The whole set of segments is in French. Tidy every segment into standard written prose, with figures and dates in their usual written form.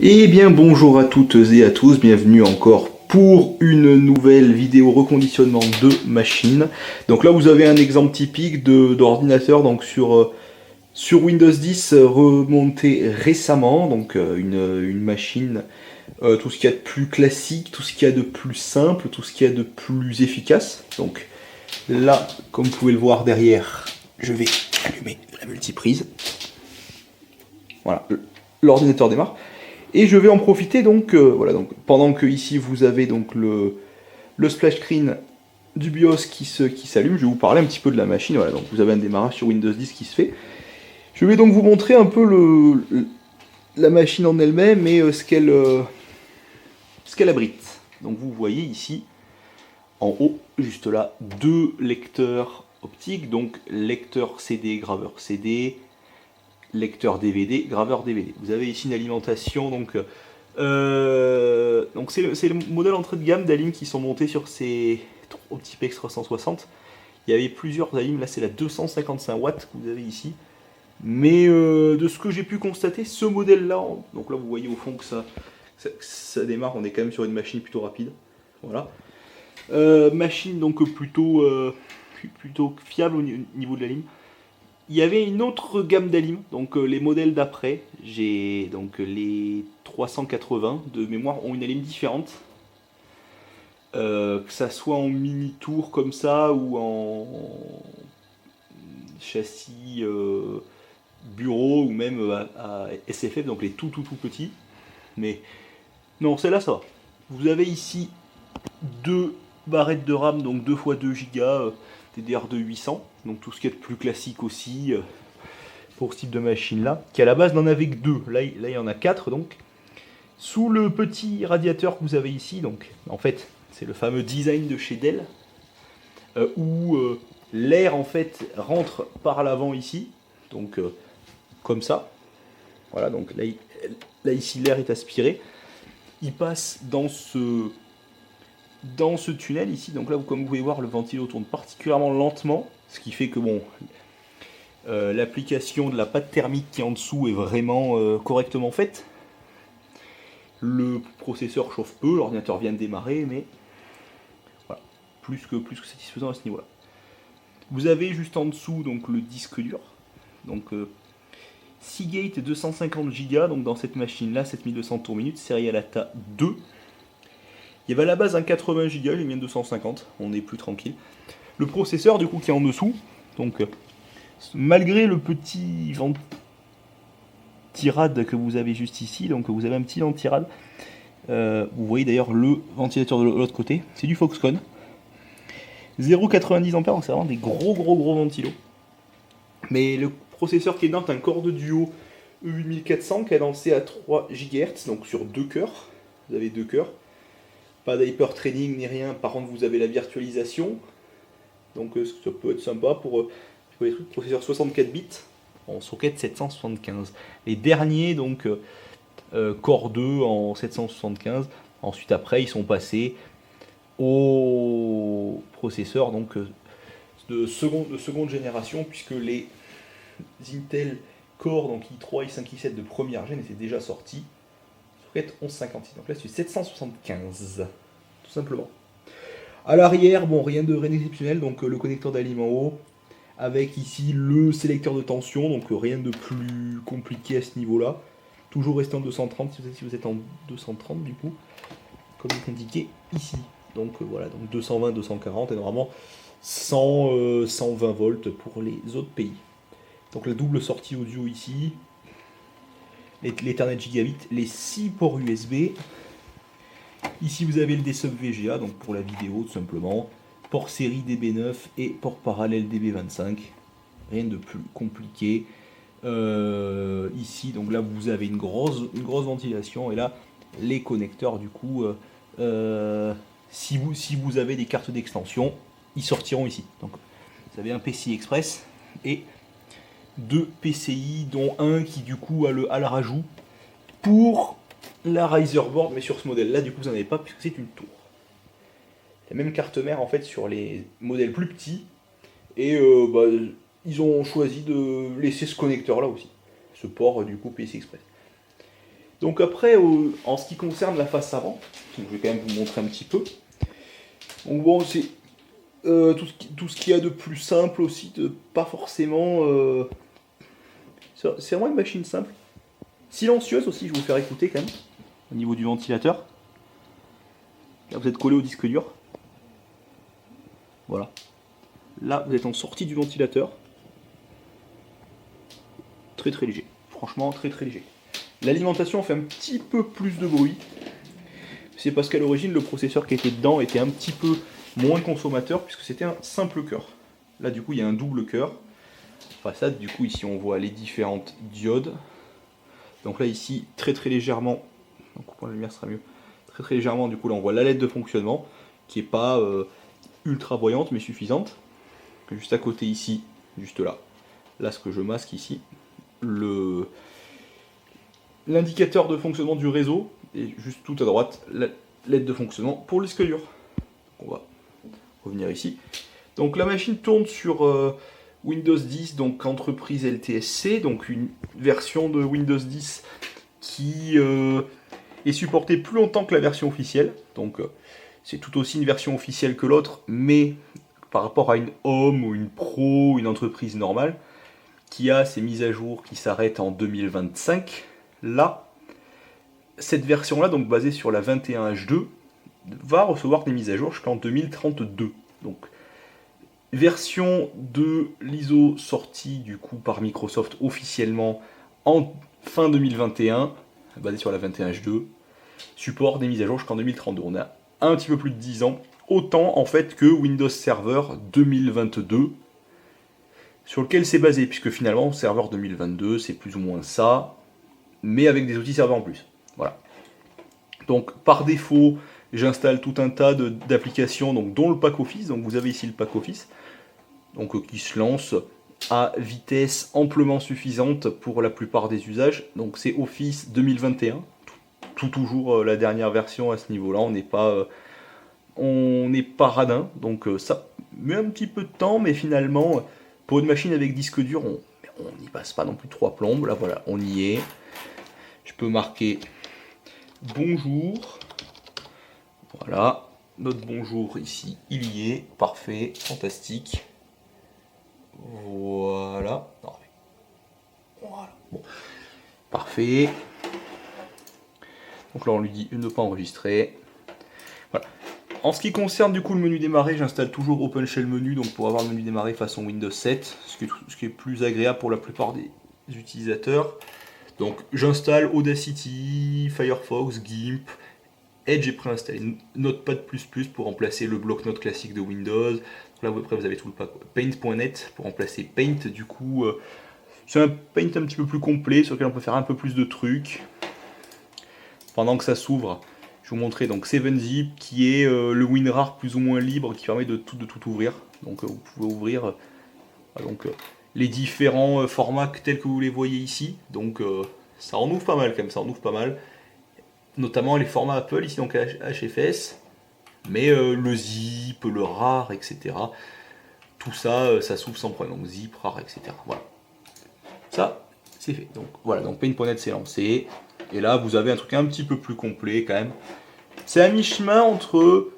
Eh bien bonjour à toutes et à tous, bienvenue encore pour une nouvelle vidéo reconditionnement de machine. Donc là vous avez un exemple typique d'ordinateur donc sur Windows 10 remonté récemment, donc une machine, tout ce qu'il y a de plus classique, tout ce qu'il y a de plus simple, tout ce qu'il y a de plus efficace. Donc là, comme vous pouvez le voir derrière, je vais allumer la multiprise. Voilà, l'ordinateur démarre. Et je vais en profiter donc, voilà, donc pendant que ici vous avez donc le splash screen du BIOS qui s'allume, je vais vous parler un petit peu de la machine. Voilà, donc vous avez un démarrage sur Windows 10 qui se fait. Je vais donc vous montrer un peu la machine en elle-même et ce qu'elle abrite. Donc vous voyez ici, en haut, juste là, deux lecteurs optiques, donc lecteur CD, graveur CD, lecteur DVD, graveur DVD. Vous avez ici une alimentation, donc c'est le modèle entrée de gamme d'Alim qui sont montés sur ces OptiPex 360. Il y avait plusieurs Alim, là c'est la 255 watts que vous avez ici. Mais de ce que j'ai pu constater, ce modèle-là, donc là vous voyez au fond que ça démarre, on est quand même sur une machine plutôt rapide. Voilà. Machine donc plutôt fiable au niveau de la ligne. Il y avait une autre gamme d'Alim, donc les modèles d'après, j'ai donc les 380 de mémoire ont une Alim différente. Que ça soit en mini tour comme ça ou en châssis bureau ou même à SFF, donc les tout petits. Mais non, celle-là ça va. Vous avez ici deux barrettes de RAM, donc 2 x 2 Go, DDR2 800, donc tout ce qui est de plus classique aussi pour ce type de machine là, qui à la base n'en avait que 2, là il y en a 4 donc. Sous le petit radiateur que vous avez ici, donc en fait c'est le fameux design de chez Dell, où l'air en fait rentre par l'avant ici, donc comme ça, voilà, donc là ici l'air est aspiré, il passe dans ce tunnel ici, donc là comme vous pouvez voir le ventilo tourne particulièrement lentement, ce qui fait que bon, l'application de la pâte thermique qui est en dessous est vraiment correctement faite. Le processeur chauffe peu, l'ordinateur vient de démarrer, mais voilà, plus que satisfaisant à ce niveau-là. Vous avez juste en dessous donc le disque dur, donc Seagate 250 Go, donc dans cette machine-là, 7200 tours minute, série ATA 2. Il y avait à la base un 80 Go, j'ai mis un 250, on est plus tranquille. Le processeur du coup qui est en dessous, donc malgré le petit ventirad que vous avez juste ici, donc vous avez un petit ventirad. Vous voyez d'ailleurs le ventilateur de l'autre côté, c'est du Foxconn. 0,90 A, donc c'est vraiment des gros ventilos. Mais le processeur qui est dedans est un Core de Duo E8400 cadencé à 3 GHz, donc sur 2 cœurs. Vous avez 2 cœurs. Pas d'hyper training ni rien, par contre vous avez la virtualisation. Donc ça peut être sympa pour les trucs processeur 64 bits en socket 775. Les derniers donc Core 2 en 775. Ensuite après ils sont passés au processeur donc de seconde génération, puisque les Intel Core donc i3, i5, i7 de première gêne étaient déjà sortis. Socket 1156. Donc là c'est 775 tout simplement. À l'arrière, bon, rien d'exceptionnel, donc le connecteur d'Alim en haut, avec ici le sélecteur de tension, donc rien de plus compliqué à ce niveau-là. Toujours resté en 230 si vous êtes en 230 du coup, comme il est indiqué ici. Donc voilà, donc 220, 240 et normalement 120 volts pour les autres pays. Donc la double sortie audio ici, l'Ethernet Gigabit, les 6 ports USB. Ici vous avez le D-Sub VGA, donc pour la vidéo tout simplement, port série DB9 et port parallèle DB25, rien de plus compliqué. Ici donc là vous avez une grosse ventilation et là les connecteurs du coup, si vous avez des cartes d'extension, ils sortiront ici. Donc vous avez un PCI Express et 2 PCI dont un qui du coup a le rajout pour la Riser Board, mais sur ce modèle là du coup vous n'en avez pas puisque c'est une tour. La même carte mère en fait sur les modèles plus petits et ils ont choisi de laisser ce connecteur là aussi, ce port du coup PCI Express. Donc après, en ce qui concerne la face avant, donc je vais quand même vous montrer un petit peu. Donc bon, c'est tout ce qu'il y a de plus simple aussi, pas forcément... c'est vraiment une machine simple. Silencieuse aussi, je vais vous faire écouter quand même, au niveau du ventilateur. Là, vous êtes collé au disque dur. Voilà. Là, vous êtes en sortie du ventilateur. Très très léger. Franchement, très très léger. L'alimentation fait un petit peu plus de bruit. C'est parce qu'à l'origine, le processeur qui était dedans était un petit peu moins consommateur, puisque c'était un simple cœur. Là, du coup, il y a un double cœur. Façade, du coup, ici, on voit les différentes diodes. Donc là, ici, très très légèrement, donc la lumière sera mieux, très très légèrement, du coup, là, on voit la LED de fonctionnement, qui n'est pas ultra voyante, mais suffisante. Juste à côté, ici, juste là, ce que je masque ici, l'indicateur de fonctionnement du réseau, et juste tout à droite, la LED de fonctionnement pour le disque dur. On va revenir ici. Donc la machine tourne sur Windows 10, donc entreprise LTSC, donc une version de Windows 10 qui est supportée plus longtemps que la version officielle. Donc c'est tout aussi une version officielle que l'autre, mais par rapport à une Home ou une Pro, une entreprise normale, qui a ses mises à jour qui s'arrêtent en 2025, là, cette version-là, donc basée sur la 21H2, va recevoir des mises à jour jusqu'en 2032. Donc, version de l'ISO sortie du coup par Microsoft officiellement en fin 2021, basée sur la 21H2, support des mises à jour jusqu'en 2032. On a un petit peu plus de 10 ans, autant en fait que Windows Server 2022, sur lequel c'est basé, puisque finalement, Server 2022, c'est plus ou moins ça, mais avec des outils serveurs en plus. Voilà. Donc, par défaut, j'installe tout un tas d'applications, dont le pack Office. Donc, vous avez ici le pack Office, donc qui se lance à vitesse amplement suffisante pour la plupart des usages. Donc, c'est Office 2021, toujours la dernière version à ce niveau-là. On n'est pas radin, donc ça met un petit peu de temps, mais finalement, pour une machine avec disque dur, on n'y passe pas non plus 3 plombes. Là, voilà, on y est. Je peux marquer bonjour. Voilà, notre bonjour ici, il y est. Parfait, fantastique. Voilà. Non, voilà. Bon. Parfait. Donc là, on lui dit ne pas enregistrer. Voilà. En ce qui concerne du coup le menu démarrer, j'installe toujours OpenShell Menu, donc pour avoir le menu démarrer façon Windows 7, ce qui est plus agréable pour la plupart des utilisateurs. Donc j'installe Audacity, Firefox, GIMP, Edge est préinstallé, Notepad++ pour remplacer le bloc-notes classique de Windows. Là après vous avez tout le pack Paint.net pour remplacer Paint, du coup c'est un Paint un petit peu plus complet sur lequel on peut faire un peu plus de trucs. Pendant que ça s'ouvre, je vais vous montrer donc 7zip qui est le WinRAR plus ou moins libre qui permet de tout ouvrir. Donc vous pouvez ouvrir les différents formats tels que vous les voyez ici. Donc ça en ouvre pas mal quand même, ça en ouvre pas mal. Notamment les formats Apple ici, donc HFS, mais le zip, le RAR, etc. Tout ça, ça s'ouvre sans problème. Donc zip, RAR, etc. Voilà. Ça, c'est fait. Donc voilà, donc Paint.net c'est lancé. Et là, vous avez un truc un petit peu plus complet quand même. C'est à mi-chemin entre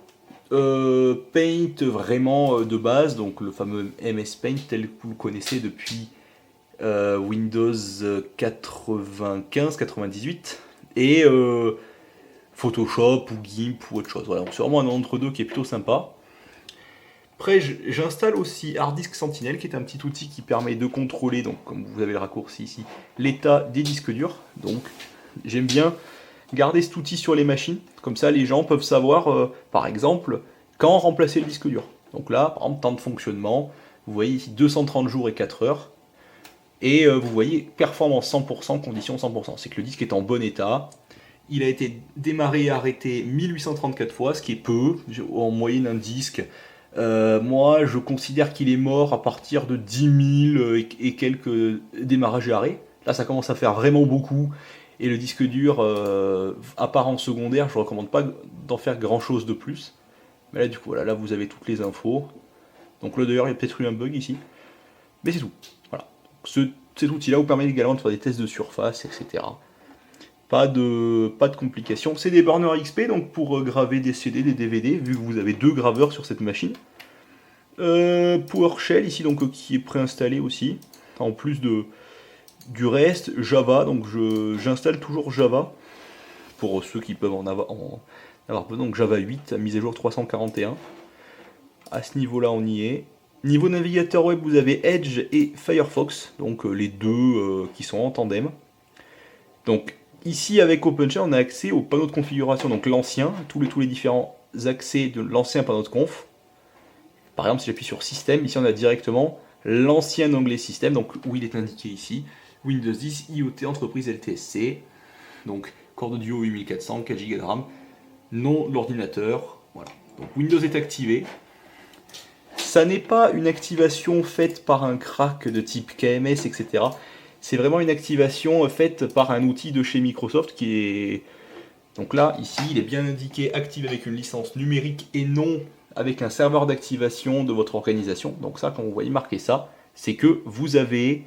Paint vraiment de base, donc le fameux MS Paint tel que vous le connaissez depuis Windows 95-98, et Photoshop ou GIMP ou autre chose. Voilà, c'est vraiment un entre-deux qui est plutôt sympa. Après, j'installe aussi Hard Disk Sentinel, qui est un petit outil qui permet de contrôler, donc comme vous avez le raccourci ici, l'état des disques durs. Donc, j'aime bien garder cet outil sur les machines, comme ça les gens peuvent savoir, par exemple, quand remplacer le disque dur. Donc là, par exemple, temps de fonctionnement, vous voyez ici 230 jours et 4 heures, et vous voyez performance 100%, condition 100%. C'est que le disque est en bon état. Il a été démarré et arrêté 1834 fois, ce qui est peu, en moyenne un disque. Moi, je considère qu'il est mort à partir de 10 000 et quelques démarrages et arrêts. Là, ça commence à faire vraiment beaucoup. Et le disque dur, à part en secondaire, je ne recommande pas d'en faire grand chose de plus. Mais là, du coup, voilà, là vous avez toutes les infos. Donc là, d'ailleurs, il y a peut-être eu un bug ici. Mais c'est tout. Voilà. Cet outil-là vous permet également de faire des tests de surface, etc. Pas de complications. C'est des burners XP, donc pour graver des CD, des DVD, vu que vous avez 2 graveurs sur cette machine. PowerShell ici, donc qui est préinstallé aussi, en plus du reste. Java, donc j'installe toujours Java, pour ceux qui peuvent en avoir besoin, donc Java 8, mise à jour 341. À ce niveau-là, on y est. Niveau navigateur web, vous avez Edge et Firefox, donc les deux qui sont en tandem. Donc ici, avec OpenShell, on a accès au panneau de configuration, donc l'ancien, tous les différents accès de l'ancien panneau de conf. Par exemple, si j'appuie sur Système, ici on a directement l'ancien onglet Système, donc où il est indiqué ici, Windows 10, IoT, entreprise LTSC, donc corde audio 8400, 4 Go de RAM, nom de l'ordinateur, voilà. Donc Windows est activé. Ça n'est pas une activation faite par un crack de type KMS, etc. C'est vraiment une activation faite par un outil de chez Microsoft qui est... Donc là, ici, il est bien indiqué active avec une licence numérique et non avec un serveur d'activation de votre organisation. Donc ça, quand vous voyez marquer ça, c'est que vous avez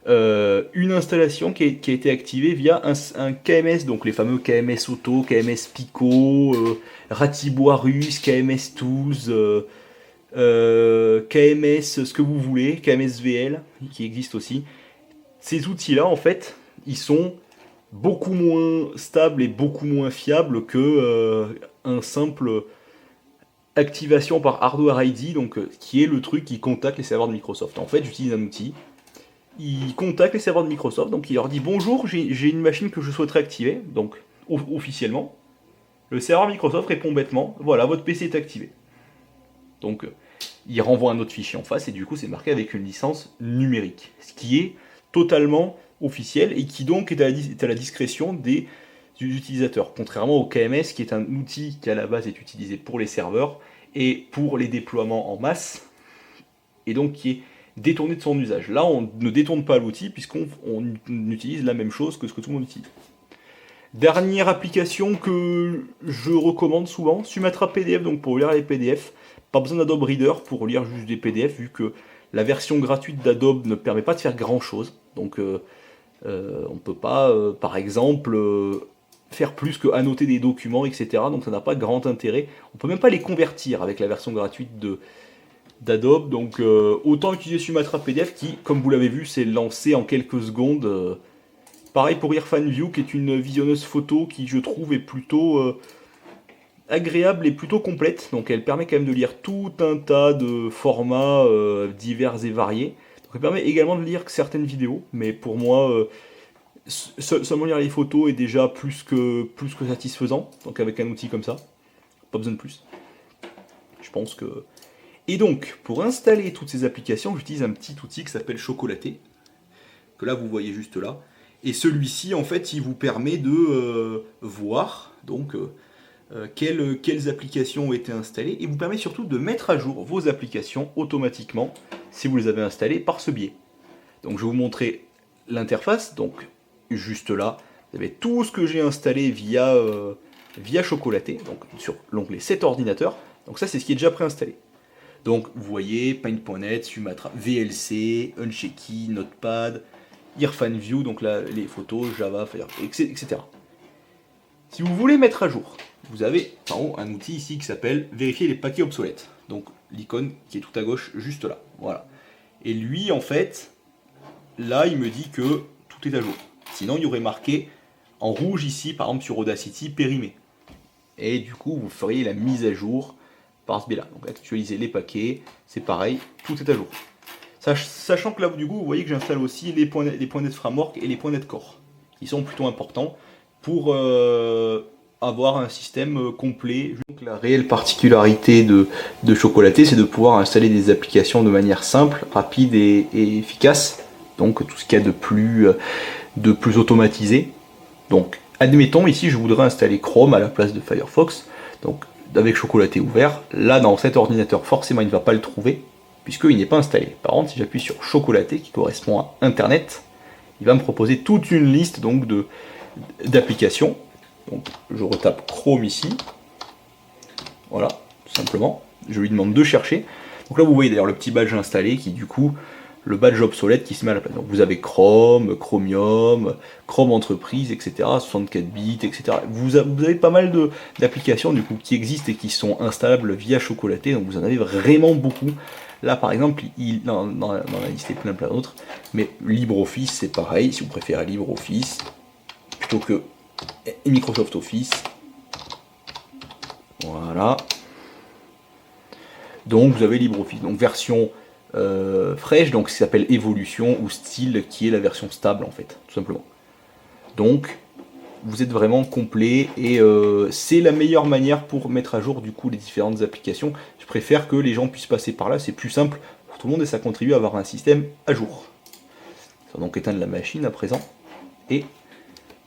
une installation qui a été activée via un KMS, donc les fameux KMS Auto, KMS Pico, Ratibois Russe, KMS Tools, KMS ce que vous voulez, KMS VL, qui existe aussi. Ces outils-là, en fait, ils sont beaucoup moins stables et beaucoup moins fiables que un simple activation par hardware ID, donc qui est le truc qui contacte les serveurs de Microsoft. En fait, j'utilise un outil, il contacte les serveurs de Microsoft, donc il leur dit bonjour, j'ai une machine que je souhaiterais activer, donc officiellement. Le serveur Microsoft répond bêtement, voilà, votre PC est activé. Donc il renvoie un autre fichier en face et du coup c'est marqué avec une licence numérique, ce qui est totalement officiel et qui donc est à la discrétion des utilisateurs, contrairement au KMS qui est un outil qui à la base est utilisé pour les serveurs et pour les déploiements en masse, et donc qui est détourné de son usage. Là on ne détourne pas l'outil puisqu'on utilise la même chose que ce que tout le monde utilise. Dernière application que je recommande souvent, Sumatra PDF, donc pour lire les PDF. Pas besoin d'Adobe Reader pour lire juste des PDF, vu que la version gratuite d'Adobe ne permet pas de faire grand chose. Donc on ne peut pas, par exemple, faire plus que annoter des documents, etc. Donc ça n'a pas grand intérêt. On peut même pas les convertir avec la version gratuite d'Adobe. Donc autant utiliser Sumatra PDF qui, comme vous l'avez vu, s'est lancé en quelques secondes. Pareil pour IrfanView, qui est une visionneuse photo qui, je trouve, est plutôt agréable et plutôt complète. Donc elle permet quand même de lire tout un tas de formats divers et variés. Donc elle permet également de lire certaines vidéos, mais pour moi, seulement lire les photos est déjà plus que satisfaisant. Donc avec un outil comme ça, pas besoin de plus. Je pense que... Et donc, pour installer toutes ces applications, j'utilise un petit outil qui s'appelle Chocolaté, que là vous voyez juste là. Et celui-ci, en fait, il vous permet de voir donc quelles applications ont été installées, et vous permet surtout de mettre à jour vos applications automatiquement si vous les avez installées par ce biais. Donc je vais vous montrer l'interface. Donc juste là, vous avez tout ce que j'ai installé via Chocolaté, donc sur l'onglet Cet ordinateur. Donc ça, c'est ce qui est déjà préinstallé. Donc vous voyez Paint.net, Sumatra, VLC, Unchecky, Notepad, IrfanView, donc là les photos, Java, Firefox, etc. Si vous voulez mettre à jour, vous avez en haut un outil ici qui s'appelle Vérifier les paquets obsolètes. Donc l'icône qui est tout à gauche, juste là. Voilà. Et lui, en fait, là, il me dit que tout est à jour. Sinon, il y aurait marqué en rouge ici, par exemple sur Audacity, périmé. Et du coup, vous feriez la mise à jour par ce biais-là. Donc actualiser les paquets, c'est pareil, tout est à jour. Sachant que là, du coup, vous voyez que j'installe aussi les .NET Framework et les .NET Core, qui sont plutôt importants pour avoir un système complet. Donc, la réelle particularité de Chocolaté, c'est de pouvoir installer des applications de manière simple, rapide et efficace. Donc tout ce qu'il y a de plus automatisé. Donc admettons ici je voudrais installer Chrome à la place de Firefox. Donc avec Chocolaté ouvert, là dans cet ordinateur forcément il ne va pas le trouver, puisqu'il n'est pas installé. Par contre si j'appuie sur Chocolaté qui correspond à Internet, il va me proposer toute une liste donc d'applications. Donc je retape Chrome ici, voilà, tout simplement, je lui demande de chercher. Donc là vous voyez d'ailleurs le petit badge installé qui du coup le badge obsolète qui se met à la place. Donc vous avez Chrome, Chromium, Chrome Entreprise, etc., 64 bits, etc. Vous avez pas mal d'applications du coup qui existent et qui sont installables via Chocolaté, donc vous en avez vraiment beaucoup. Là par exemple, dans la liste il y a plein d'autres, mais LibreOffice c'est pareil, si vous préférez LibreOffice, plutôt que Microsoft Office. Voilà. Donc vous avez LibreOffice, donc version fraîche, donc qui s'appelle Evolution, ou Style, qui est la version stable en fait, tout simplement. Donc vous êtes vraiment complet, et c'est la meilleure manière pour mettre à jour du coup les différentes applications. Je préfère que les gens puissent passer par là, c'est plus simple pour tout le monde et ça contribue à avoir un système à jour. Ça va donc éteindre la machine à présent, et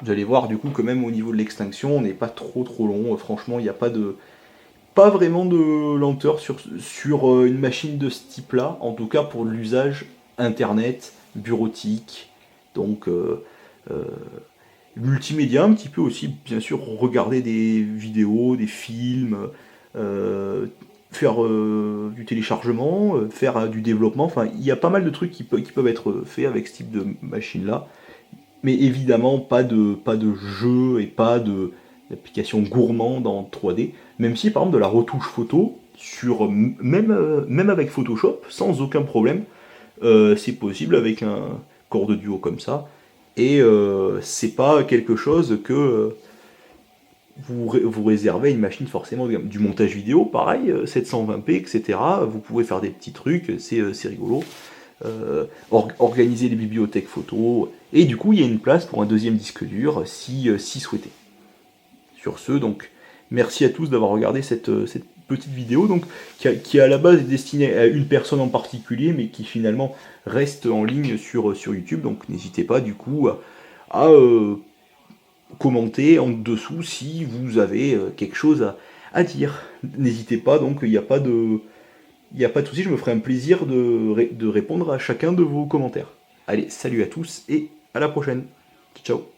vous allez voir du coup que même au niveau de l'extinction, on n'est pas trop long, franchement il n'y a pas vraiment de lenteur sur une machine de ce type-là, en tout cas pour l'usage internet, bureautique, donc multimédia un petit peu aussi, bien sûr, regarder des vidéos, des films, faire du téléchargement, faire du développement, enfin il y a pas mal de trucs qui peuvent être faits avec ce type de machine-là, mais évidemment pas de jeu et pas d'application gourmande en 3D, même si par exemple de la retouche photo, même avec Photoshop, sans aucun problème, c'est possible avec un corps de duo comme ça, et c'est pas quelque chose que vous réservez à une machine forcément du montage vidéo, pareil, 720p, etc. Vous pouvez faire des petits trucs, c'est rigolo. Organiser les bibliothèques photos, et du coup il y a une place pour un deuxième disque dur si souhaité. Sur ce, donc merci à tous d'avoir regardé cette petite vidéo donc, qui à la base est destinée à une personne en particulier, mais qui finalement reste en ligne sur YouTube, donc n'hésitez pas du coup à commenter en dessous si vous avez quelque chose à dire. N'hésitez pas, donc il n'y a pas de souci, je me ferai un plaisir de répondre à chacun de vos commentaires. Allez, salut à tous et à la prochaine. Ciao.